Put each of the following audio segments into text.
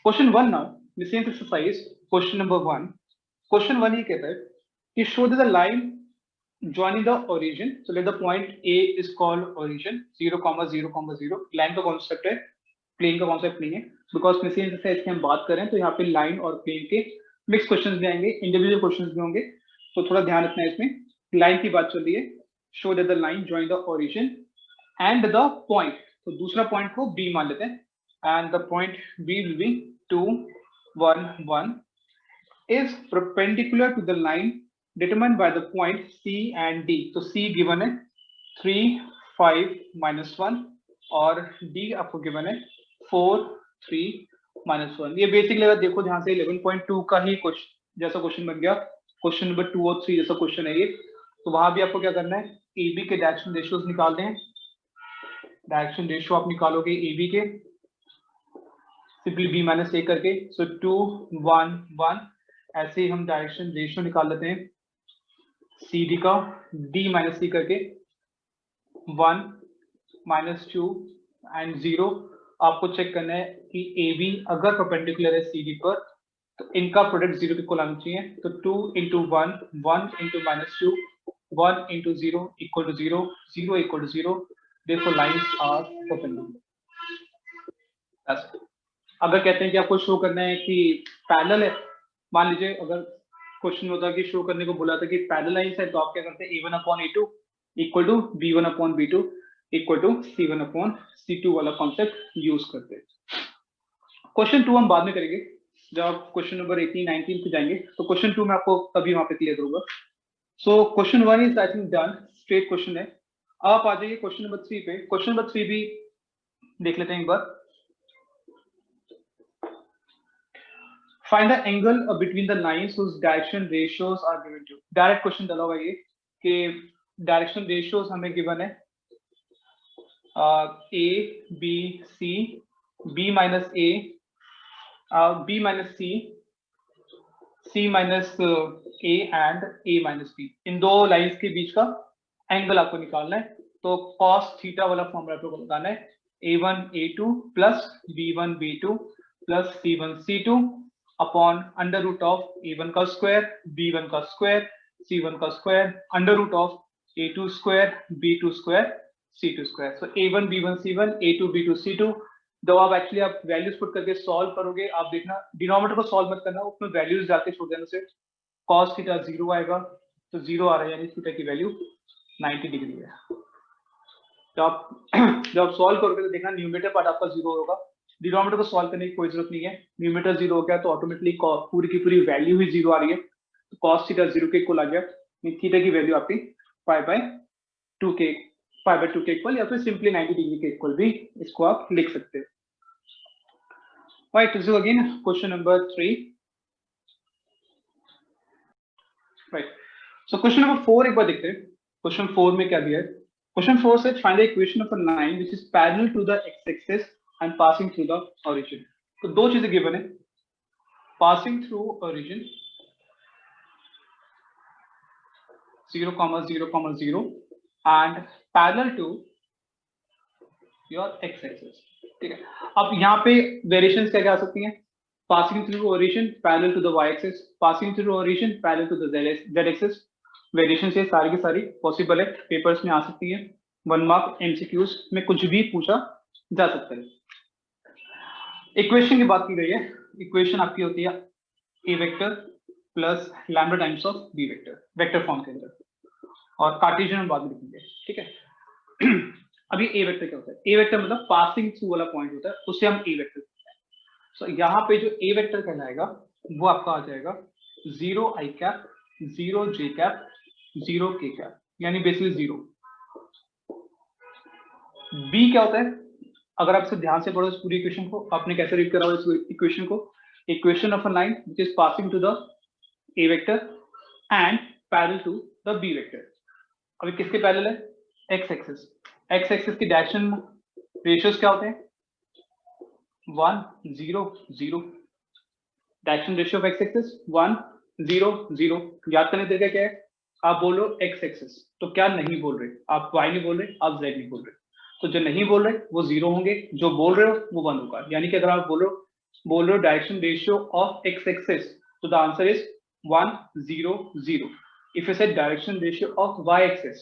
Question one now the same exercise question number one. Question one ये कहता है कि show the line joining the origin, so let the point A is called origin 0, 0, 0। Line का concept है, plane का concept नहीं है, because में सेम एक्सरसाइज की हम बात करें तो यहाँ पे लाइन और प्लेन के मिक्स क्वेश्चंस भी आएंगे, इंडिविजुअल क्वेश्चंस भी होंगे, तो थोड़ा ध्यान रखना है इसमें। लाइन की बात चल रही है, show that the line join the origin and the point, तो दूसरा पॉइंट को B मान लेते हैं, and the point B will be 2, 1, 1 is perpendicular to the line determined by the point C and D। तो C given है 3, 5, -1 और D आपको given है 4, 3, -1। ये बेसिकली अगर देखो ध्यान से 11.2 का ही क्वेश्चन जैसा क्वेश्चन बन गया, क्वेश्चन नंबर 2 और 3 जैसा क्वेश्चन है ये। तो वहां भी आपको क्या करना है, AB के डायरेक्शन रेशियोज निकालने हैं। डायरेक्शन रेशियो आप निकालोगे AB के सिंपली B - A करके, सो 2, 1, 1 ऐसे ही हम डायरेक्शन रेशियो निकाल लेते हैं CD का D - C करके 1, -2 एंड 0। आपको चेक करना है कि AB अगर परपेंडिकुलर है CD पर तो इनका प्रोडक्ट 0 के इक्वल आना चाहिए। तो 2 × 1, 1 × -2, 1 × 0 = 0, 0 = 0, therefore lines are perpendicular। अगर कहते हैं कि आपको शो करना है कि पैरेलल है, मान लीजिए अगर क्वेश्चन होता कि शो करने को बोला था कि पैरेलल लाइंस है, तो आप क्या करते हैं A1/A2 = B1/B2 = C1/C2 वाला कॉन्सेप्ट यूज करते हैं। क्वेश्चन 2 हम बाद में करेंगे, जब आप क्वेश्चन नंबर 18, 19 पे जाएंगे, तो क्वेश्चन 2 में आपको तभी वहां पे क्लियर होगा। So question 1 is I think done, straight question है। आप आ जाइए क्वेश्चन नंबर 3 पे। क्वेश्चन नंबर 3 भी देख लेते हैं एक बार। Find the angle between the lines whose direction ratios are given to। Direct question डाला हुआ ये कि डायरेक्शन रेशियोज हमें गिवन है A, B, C, B - A, B - C, C - A and A - B। इन दो लाइंस के बीच का एंगल आपको निकालना है। तो cos थीटा वाला फॉर्मूला आपको लगाना है, A1/A2 + B1/B2 + C1/C2 upon √ of A1 का स्क्वायर, B1 का स्क्वायर, C1 का square, √ A2 square, B2 square, C2 square. So A1 B1 C1, A2 B2 C2। जब आप एक्चुअली आप वैल्यूज पुट करके सॉल्व करोगे, आप देखना डिनोमिनेटर को सॉल्व मत करना, उसमें वैल्यूज जाके छोड़ देने से cos थीटा 0 आएगा, तो 0 आ रहा है यानी थीटा की वैल्यू 90 डिग्री है। जब आप सॉल्व करोगे तो देखना न्यूमरेटर पार्ट आपका 0 होगा, डिनोमिनेटर को सॉल्व करने की कोई जरूरत नहीं है। न्यूमरेटर 0 हो गया तो ऑटोमेटिकली पूरी की पूरी वैल्यू ही 0 आ रही है, तो cos थीटा 0 के इक्वल आ गया, थीटा की वैल्यू आपकी π/2 के इक्वल, या फिर सिंपली 90 डिग्री के इक्वल भी इसको आप लिख सकते हैं। Right, so again question number 3। Right, so question number 4 एक बार देखते हैं। क्वेश्चन 4 में क्या दिया है? क्वेश्चन 4 से find the equation of a line which is parallel to the x-axis and passing through the origin. तो दो चीजें गिवन है, passing through origin 0, 0, 0 and parallel to your x-axis। ठीक है, अब यहाँ पे वेरिएशंस क्या क्या आ सकती हैं? Passing through origin parallel to the y-axis, passing through origin parallel to the z-axis। Variation से सारी की सारी पॉसिबल है, पेपर्स में आ सकती है, 1 मार्क MCQs में कुछ भी पूछा जा सकता है। इक्वेशन की बात की गई है, इक्वेशन आपकी होती है A vector plus lambda times of B vector, vector form के अंदर, और कार्टेशियन हम बाद में लिखेंगे। ठीक है, अभी A वेक्टर क्या होता है? A वेक्टर मतलब पासिंग थ्रू वाला पॉइंट होता है, उसे हम A वेक्टर कहते हैं। सो यहाँ पे जो A वेक्टर कहलाएगा वो आपका आ जाएगा 0 i cap, 0 j cap, 0 k cap, यानी बेसिकली 0। B क्या होता है? अगर आप इसे ध्यान से पढ़ो इस पूरी इक्वेशन को, आपने कैसे रीड करा इस इक्वेशन को? Equation of a line which is passing to the A vector and parallel to the B vector. अभी किसके पैरेलल है? x axis. x एक्सिस की डायरेक्शन रेशियोज क्या होते हैं? 1, 0, 0। Direction ratio of x axis 1, 0, 0। याद करने तरीका क्या है? आप बोलो x एक्सिस तो क्या नहीं बोल रहे, आप y नहीं बोल रहे, आप z नहीं बोल रहे, तो जो नहीं बोल रहे वो 0 होंगे, जो बोल रहे हो वो 1 होगा। यानी कि अगर आप बोलो बोल रहे हो direction ratio of x axis, तो the answer is 1 0 0. If you say direction ratio of y axis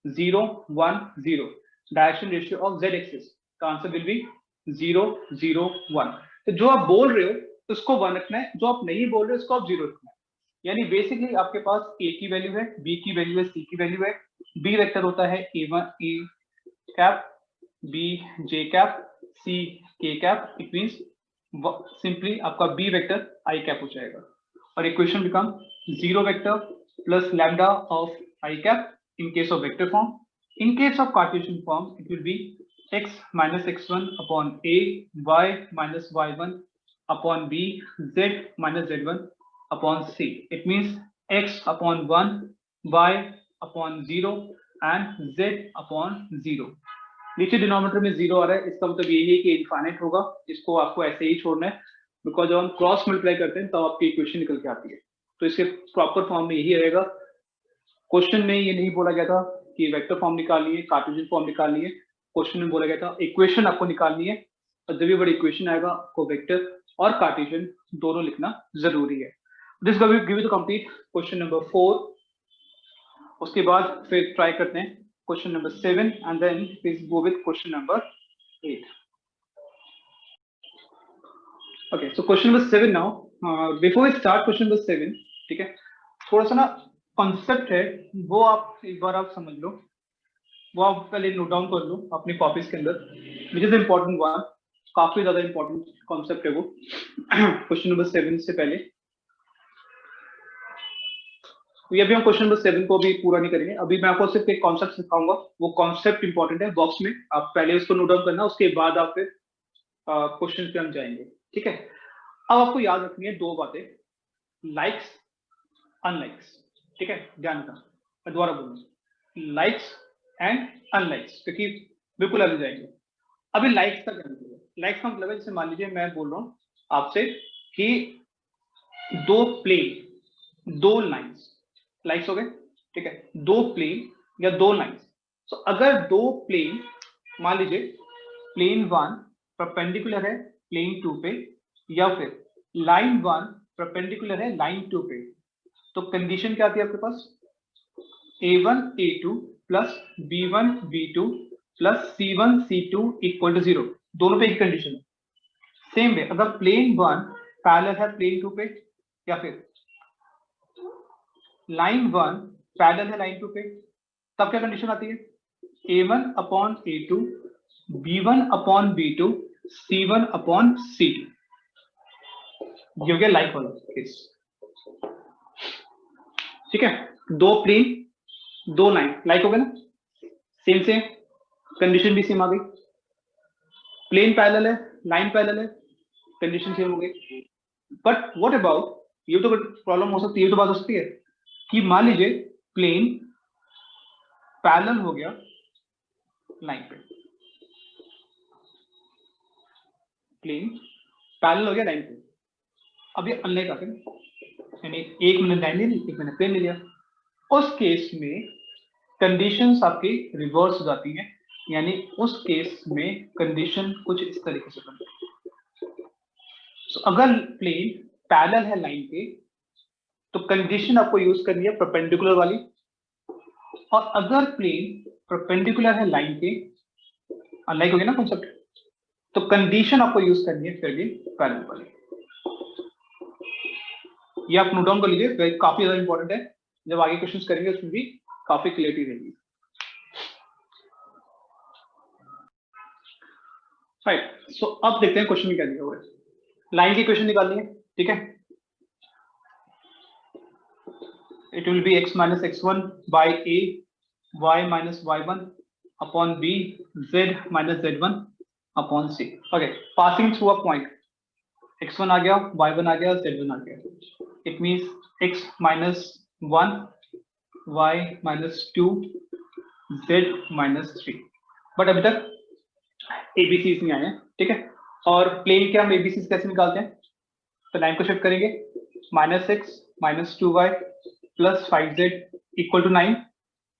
0 1 0, direction ratio of z axis, the answer will be 0 0 1. तो जो आप बोल रहे हो उसको 1 रखना है, जो आप नहीं बोल रहे हो उसको आप 0 रखना है. यानी बेसिकली आपके पास a की वैल्यू है, b की वैल्यू है, c की वैल्यू है. b वेक्टर होता है a1 a cap, b j cap, c k cap. It means simply आपका b वेक्टर i कैप हो जाएगा. और equation become 0 vector plus lambda of I cap in case of vector form. In case of Cartesian form, it will be x minus x1 upon a, y minus y1 upon b, z minus z1 upon c. It means x upon 1, y upon 0 and z upon 0. नीचे denominator में 0 आ रहा है, इसका मतलब यही है कि infinite होगा. इसको आपको ऐसे ही छोड़ना है, बिकॉज जब हम क्रॉस मल्टीप्लाई करते हैं तब आपकी इक्वेशन निकल के आती है. तो इसके प्रॉपर फॉर्म में यही रहेगा. क्वेश्चन में ये नहीं बोला गया था कि वेक्टर फॉर्म निकालनी है, कार्टेशियन फॉर्म निकालनी है. क्वेश्चन में बोला गया था इक्वेशन आपको निकालनी है, और जब भी बड़ी इक्वेशन आएगा आपको वेक्टर और कार्टेशियन दोनों लिखना जरूरी है. This give you the complete question number 4. उसके बाद फिर ट्राई करते हैं question number 7 and then please go with question number 8. Okay, so question number 7 now. Before we start question number 7, ठीक है, थोड़ा सा ना कॉन्सेप्ट है वो आप एक बार आप समझ लो, वो आप पहले नोट डाउन कर लो अपनी कॉपीज के अंदर, विच इज इंपॉर्टेंट वन. काफी ज्यादा इंपॉर्टेंट कॉन्सेप्ट है वो. क्वेश्चन नंबर 7 से पहले ये अभी हम क्वेश्चन नंबर 7 को भी पूरा नहीं करेंगे. अभी मैं आपको सिर्फ एक कॉन्सेप्ट सिखाऊंगा, वो कॉन्सेप्ट इंपॉर्टेंट है. बॉक्स में आप पहले उसको नोट डाउन करना, उसके बाद आप फिर क्वेश्चन पे हम जाएंगे. ठीक है, अब आपको याद रखनी है दो बातें, लाइक्स अनलाइक्स. ठीक है, ध्यान रखना. मैं दोबारा बोलूंगा, लाइक्स एंड अनलाइक्स, क्योंकि बिल्कुल अलग जाएंगे. अभी लाइक्स का क्या मतलब है? लाइक्स का मतलब है, जैसे मान लीजिए मैं बोल रहा हूँ आपसे कि दो प्लेन, दो लाइंस, लाइक्स हो गए. ठीक है, दो प्लेन या दो लाइंस. तो अगर दो प्लेन, मान लीजिए प्लेन 1 परपेंडिकुलर है प्लेन 2 पे, या फिर लाइन 1 परपेंडिकुलर है लाइन 2 पे, तो कंडीशन क्या आती है आपके पास? a1 a2 plus b1 b2 plus c1 c2 equal to 0. दोनों पे एक कंडीशन है. सेम वे अगर प्लेन 1 पैरेलल है प्लेन 2 पे, या फिर लाइन 1 पैरेलल है लाइन 2 पे, तब क्या कंडीशन आती है? a1 upon a2, b1 upon b2, c1 upon c2. ये हो गया लाइक वाला केस. ठीक है, दो प्लेन दो लाइन, लाइक हो गया ना, सेम सेम कंडीशन भी सेम आ गई. प्लेन पैरेलल है लाइन पैरेलल है, कंडीशन सेम हो गई. बट व्हाट अबाउट, ये तो प्रॉब्लम हो सकती है, ये तो बात हो सकती है कि मान लीजिए प्लेन पैरेलल हो गया लाइन पे, प्लेन पैरेलल हो गया लाइन पे. अब ये अनलाइक आते हैं, यानी एक मैंने लाइन ले ली, एक मैंने प्लेन ले लिया. उस केस में कंडीशंस आपकी रिवर्स हो जाती हैं, यानी उस केस में कंडीशन कुछ इस तरीके से बनती है. तो अगर प्लेन पैरेलल है लाइन के, तो कंडीशन आपको यूज करनी है परपेंडिकुलर वाली, और अगर प्लेन परपेंडिकुलर है लाइन के, अनलाइक हो गया ना कॉन्सेप्ट, तो कंडीशन आपको यूज करनी है फिर भी पैरेलल वाली. ये आप नोट डाउन कर लीजिए, काफी ज्यादा इंपॉर्टेंट है. जब आगे क्वेश्चंस करेंगे उसमें भी काफी क्लियरिटी रहेगी. राइट, सो अब देखते हैं क्वेश्चन में क्या दिया हुआ है. लाइन की इक्वेशन निकालनी है. ठीक है, it will B x minus x1 by a, y minus y1 upon b, z minus z1 upon c. Okay, passing through a point, x1 आ गया, y1 आ गया, z1 आ गया. It means x minus 1, y minus 2, z minus 3. But अभी तक ABCs नहीं आए हैं. ठीक है, और प्लेन के हम एबीसीज कैसे निकालते हैं? तो लाइन को शिफ्ट करेंगे, -x minus 2y plus 5z equal to 9.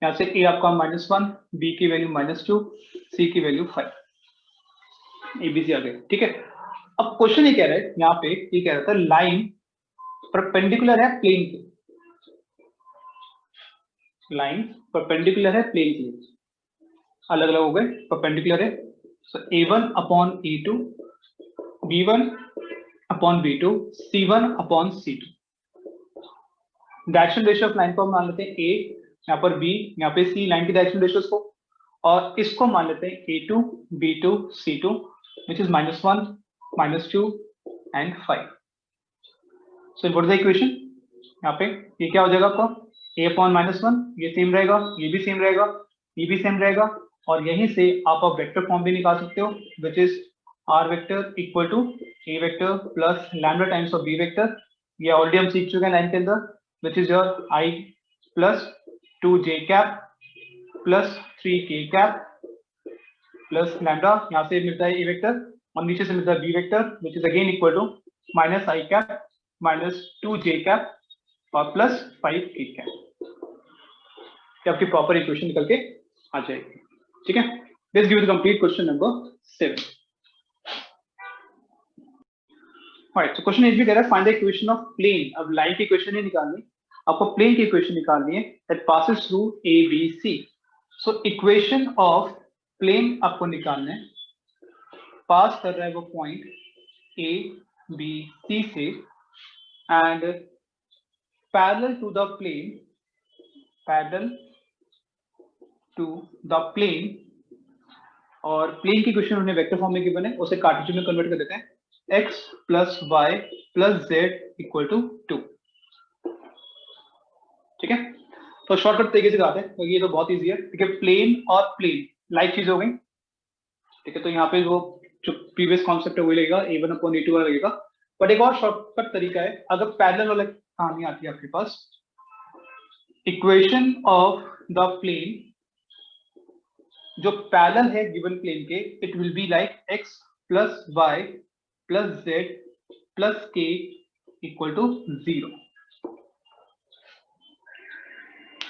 यहाँ से a आपका -1, b की वैल्यू -2, c की वैल्यू 5. एबीसी आ गए. ठीक है, अब क्वेश्चन ये कह रहा है, यहाँ पे ये कह रहा था लाइन परपेंडिकुलर है प्लेन के, लाइन परपेंडिकुलर है प्लेन के, अलग अलग हो गए, परपेंडिकुलर है। सो a1 upon a2, b1 upon b2, c1 upon c2। Direction ratio of line को हम मान लेते हैं a, यहाँ पर b, यहाँ पे c, लाइन की डायरेक्शन रेशियोस को, और इसको मान लेते हैं a2, b2, c2, which is -1, -2 and 5। So what is the equation? यहाँ पे ये क्या हो जाएगा आपका, a अपॉन -1, ये सेम रहेगा, ये भी सेम रहेगा, ये भी सेम रहेगा, और यहीं से आप वेक्टर फॉर्म भी निकाल सकते हो, which is r vector equal to a vector plus lambda times of b vector. ये ऑलरेडी हम सीख चुके हैं लाइन के अंदर, which is your i plus 2j cap plus 3k cap plus lambda, यहाँ से मिलता है a वेक्टर और नीचे से मिलता है b vector, which is again equal to minus i cap minus 2j cap और प्लस 5k कैप। आपकी प्रॉपर इक्वेशन निकल के आ जाएगी। ठीक है, let's give the complete question number 7। Right, so question भी कह रहा है find the equation of plane. अब लाइन की इक्वेशन नहीं निकालनी, आपको प्लेन की इक्वेशन निकालनी है that passes through A B C. So equation of plane आपको निकालना है, पास कर रहा है वो पॉइंट ए बी सी से and parallel to the plane, parallel to the plane, और प्लेन की इक्वेशन उन्हें वेक्टर फॉर्म में गिवन है, उसे कार्टेशियन में कन्वर्ट कर देते हैं, x plus Y plus Z equal to 2। ठीक है, तो शॉर्टकट तरीके से कहते हैं, तो ये तो बहुत इजी है। ठीक है, प्लेन और प्लेन लाइक चीज हो गई। ठीक है, तो यहाँ पे वो जो प्रीवियस कॉन्सेप्ट है वही लगेगा, a1 अपॉन a2 वाला लगेगा। बट एक और शॉर्टकट तरीका है, अगर पैरेलल वाला कहानी आती है आपके पास, इक्वेशन ऑफ द प्लेन जो पैरेलल है गिवन प्लेन के, it will be like x plus Y plus Z plus के इक्वल टू 0।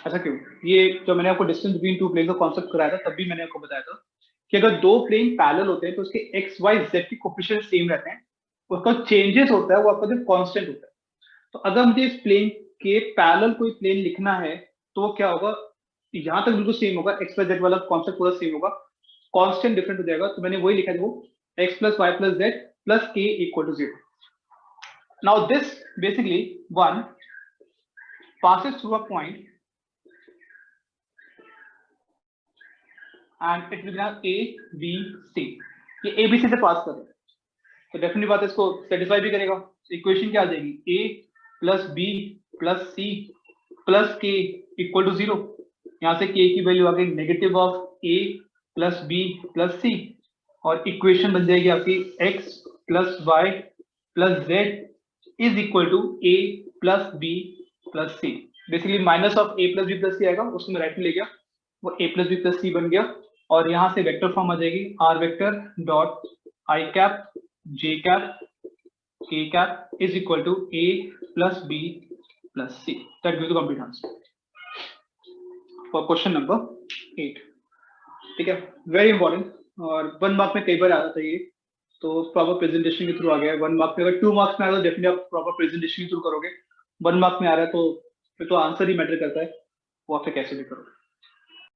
ऐसा क्यों? ये जो मैंने आपको डिस्टेंस बिटवीन टू प्लेन का कॉन्सेप्ट कराया था, तब भी मैंने आपको बताया था कि अगर दो प्लेन पैरेलल होते हैं तो उसके x y z के कोएफिशिएंट सेम रहते हैं, उसका चेंजेस होता है वो आपका जो कांस्टेंट होता है। तो अगर मुझे इस प्लेन के पैरेलल कोई प्लेन लिखना है तो वो क्या होगा, यहां तक बिल्कुल सेम होगा, x y z वाला कॉन्सेप्ट पूरा सेम होगा, कांस्टेंट डिफरेंट हो जाएगा। तो मैंने वही लिखा है, वो x plus Y plus Z plus के equal to 0। Now this basically one passes through a point and it will be a b c। ये a b c से पास कर रहे हैं तो डेफिनेटली बात है, इसको सेटिस्फाई भी करेगा। इक्वेशन क्या आ जाएगी, a plus b plus c plus k equal to 0। यहाँ से k की वैल्यू आ गई negative of a plus b plus c, और इक्वेशन बन जाएगी आपकी x plus Y plus Z is equal to a plus b plus c। Basically minus of a plus b plus c आएगा, उसको मैं राइट में ले गया, वो a plus b plus c बन गया, और यहाँ से वेक्टर फॉर्म आ जाएगी r vector dot i cap j cap k cap is equal to a plus b plus c। That gives the complete answer for question number 8। ठीक है, very important, और 1 मार्क में कई बार आता था ये, तो प्रॉपर प्रेजेंटेशन के थ्रू आ गया है। 1 मार्क में, अगर 2 मार्क्स में आ तो डेफिनेटली आप प्रॉपर प्रेजेंटेशन के थ्रू करोगे, 1 मार्क में आ रहा है तो फिर तो आंसर ही मैटर करता है, वो आप कैसे भी करोगे।